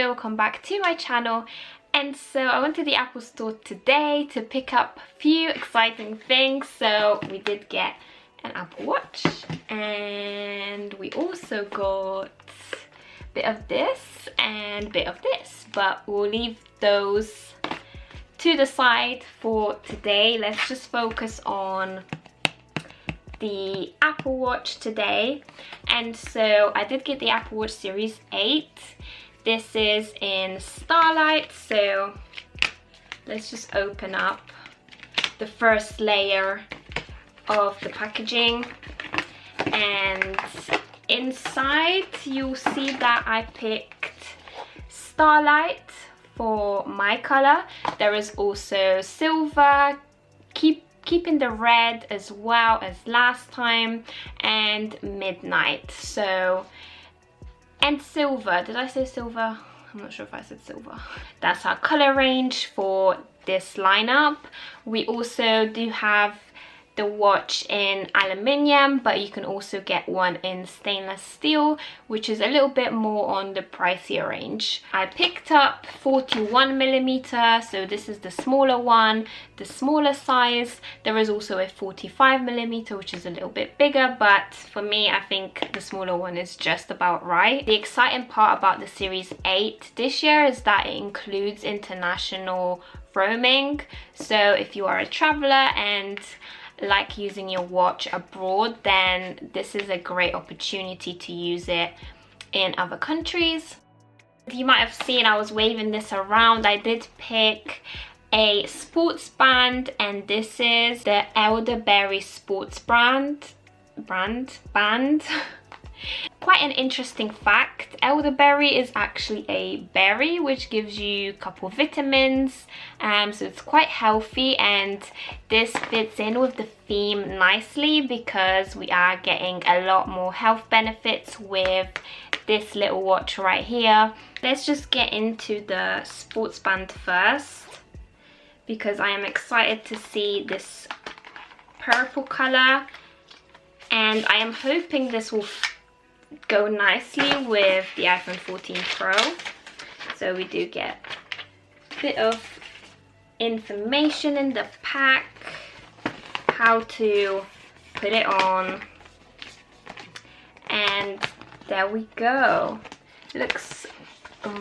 Klaudia, welcome back to my channel. And so I went to the Apple store today to pick up a few exciting things. So we did get an Apple Watch and we also got a bit of this and a bit of this, but we'll leave those to the side for today. Let's just focus on the Apple Watch today. And so I did get the Apple Watch Series 8. This is in Starlight, so let's just open up the first layer of the packaging, and inside you'll see that I picked Starlight for my color. There is also silver, keeping the red as well as last time, and midnight. So, and silver. Did I say silver? I'm not sure if I said silver. That's our color range for this lineup. We also do have the watch in aluminium, but you can also get one in stainless steel, which is a little bit more on the pricier range. I picked up 41mm, so this is the smaller one, the smaller size. There is also a 45mm, which is a little bit bigger, but for me, I think the smaller one is just about right. The exciting part about the Series 8 this year is that it includes international roaming. So if you are a traveler and like using your watch abroad, then this is a great opportunity to use it in other countries. You might have seen I was waving this around. I did pick a sports band, and this is the Elderberry sports band. Quite an interesting fact, elderberry is actually a berry which gives you a couple of vitamins, so it's quite healthy, and this fits in with the theme nicely because we are getting a lot more health benefits with this little watch right here. Let's just get into the sports band first because I am excited to see this purple color, and I am hoping this will go nicely with the iPhone 14 Pro. So we do get a bit of information in the pack, how to put it on, and there we go. It looks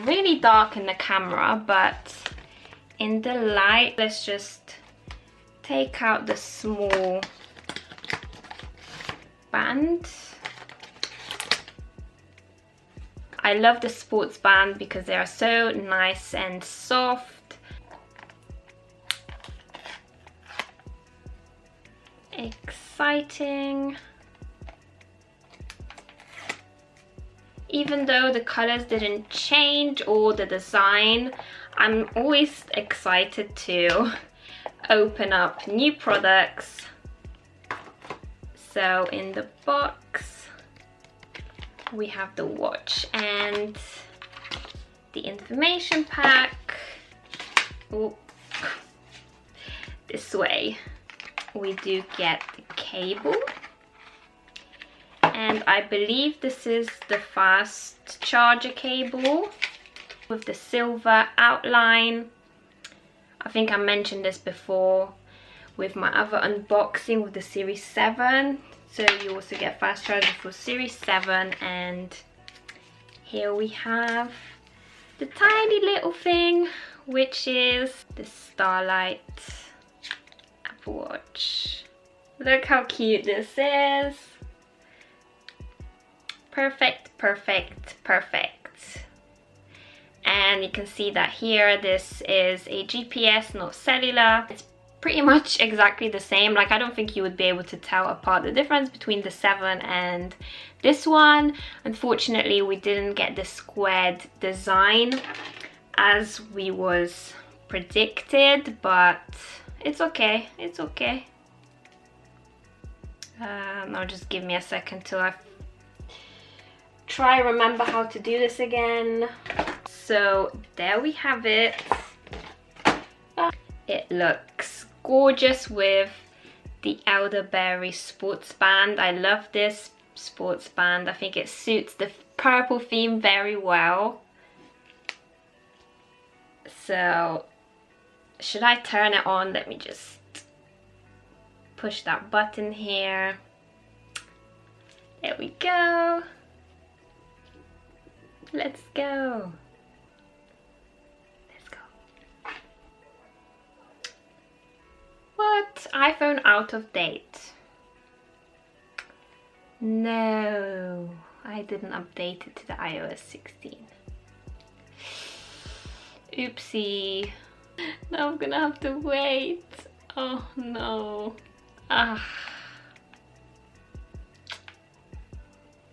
really dark in the camera, but in the light, let's just take out the small band. I love the sports band because they are so nice and soft. Exciting. Even though the colors didn't change or the design, I'm always excited to open up new products. So in the box, we have the watch and the information pack. Oh, this way we do get the cable, and I believe this is the fast charger cable with the silver outline. I think I mentioned this before with my other unboxing with the Series 7. So you also get fast charging for Series 7, and here we have the tiny little thing, which is the Starlight Apple Watch. Look how cute this is. Perfect, perfect, perfect. And you can see that here, this is a GPS, not cellular. It's pretty much exactly the same. Like, I don't think you would be able to tell apart the difference between the 7 and this one. Unfortunately, we didn't get the squared design as we was predicted, but it's okay, it's okay. Now just give me a second till I try remember how to do this again. So there we have it. It looks gorgeous with the Elderberry sports band. I love this sports band. I think it suits the purple theme very well. So should I turn it on? Let me just push that button here. There we go. Let's go. Let's go. What? iPhone out of date. No, I didn't update it to the iOS 16. Oopsie. Now I'm gonna have to wait. Oh no. Ah.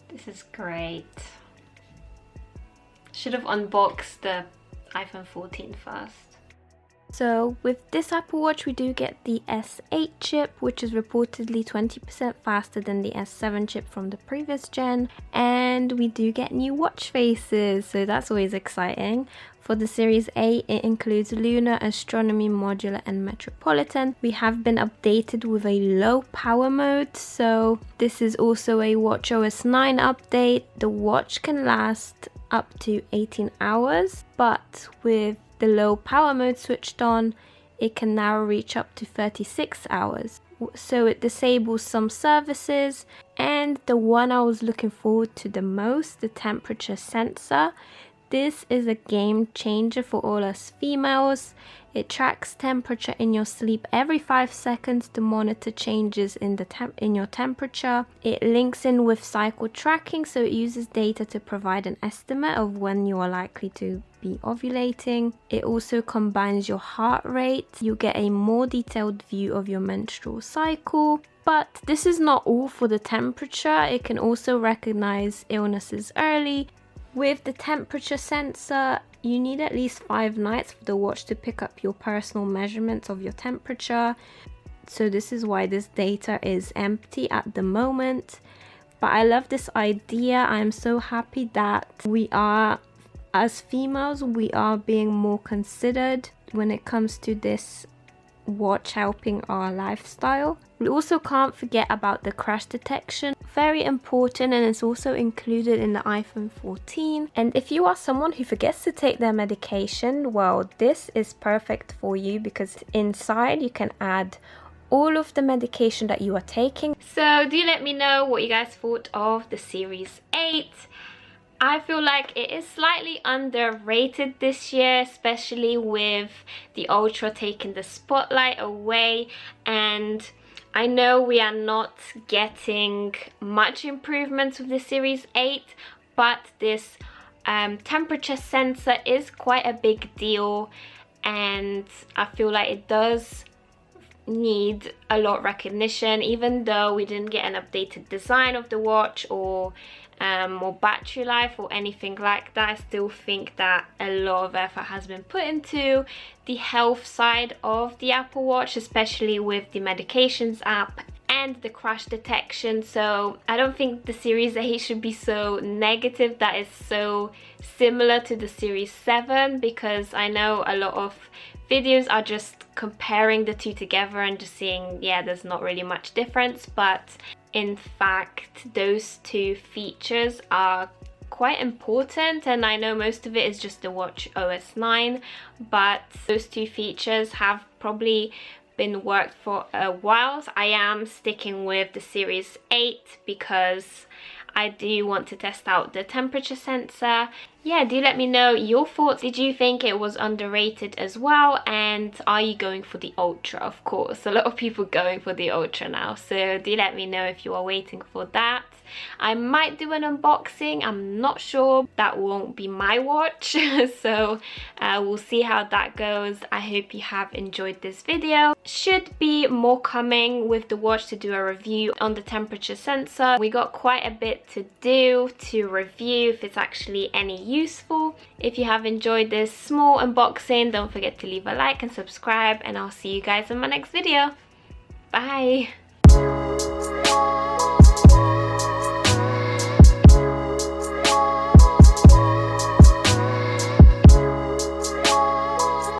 This is great. Should have unboxed the iPhone 14 first. So with this Apple Watch we do get the S8 chip, which is reportedly 20% faster than the S7 chip from the previous gen, and we do get new watch faces, so that's always exciting. For the Series 8 it includes Lunar, Astronomy, Modular and Metropolitan. We have been updated with a low power mode, so this is also a watchOS 9 update. The watch can last up to 18 hours, but with the low power mode switched on, it can now reach up to 36 hours. So it disables some services, and the one I was looking forward to the most, the temperature sensor. This is a game changer for all us females. It tracks temperature in your sleep every 5 seconds to monitor changes in your temperature. It links in with cycle tracking, so it uses data to provide an estimate of when you are likely to be ovulating. It also combines your heart rate. You get a more detailed view of your menstrual cycle. But this is not all for the temperature. It can also recognize illnesses early. With the temperature sensor, you need at least 5 nights for the watch to pick up your personal measurements of your temperature. So this is why this data is empty at the moment. But I love this idea. I'm so happy that we are, as females, we are being more considered when it comes to this watch helping our lifestyle. We also can't forget about the crash detection. Very important, and it's also included in the iPhone 14. And if you are someone who forgets to take their medication, well, this is perfect for you, because inside you can add all of the medication that you are taking. So do let me know what you guys thought of the Series 8. I feel like it is slightly underrated this year, especially with the Ultra taking the spotlight away, and I know we are not getting much improvements with the Series 8, but this temperature sensor is quite a big deal, and I feel like it does need a lot of recognition. Even though we didn't get an updated design of the watch or more battery life or anything like that, I still think that a lot of effort has been put into the health side of the Apple Watch, especially with the medications app and the crash detection. So I don't think the Series 8 should be so negative that is so similar to the Series 7, because I know a lot of videos are just comparing the two together and just seeing, yeah, there's not really much difference, but in fact those two features are quite important, and I know most of it is just the watchOS 9, but those two features have probably been worked for a while. So I am sticking with the Series 8 because I do want to test out the temperature sensor. Yeah, do let me know your thoughts. Did you think it was underrated as well? And are you going for the Ultra? Of course, a lot of people going for the Ultra now, so do let me know if you are waiting for that. I might do an unboxing, I'm not sure. That won't be my watch, so we'll see how that goes. I hope you have enjoyed this video. Should be more coming with the watch to do a review on the temperature sensor. We got quite a bit to do to review if it's actually any useful. If you have enjoyed this small unboxing, don't forget to leave a like and subscribe, and I'll see you guys in my next video. Bye!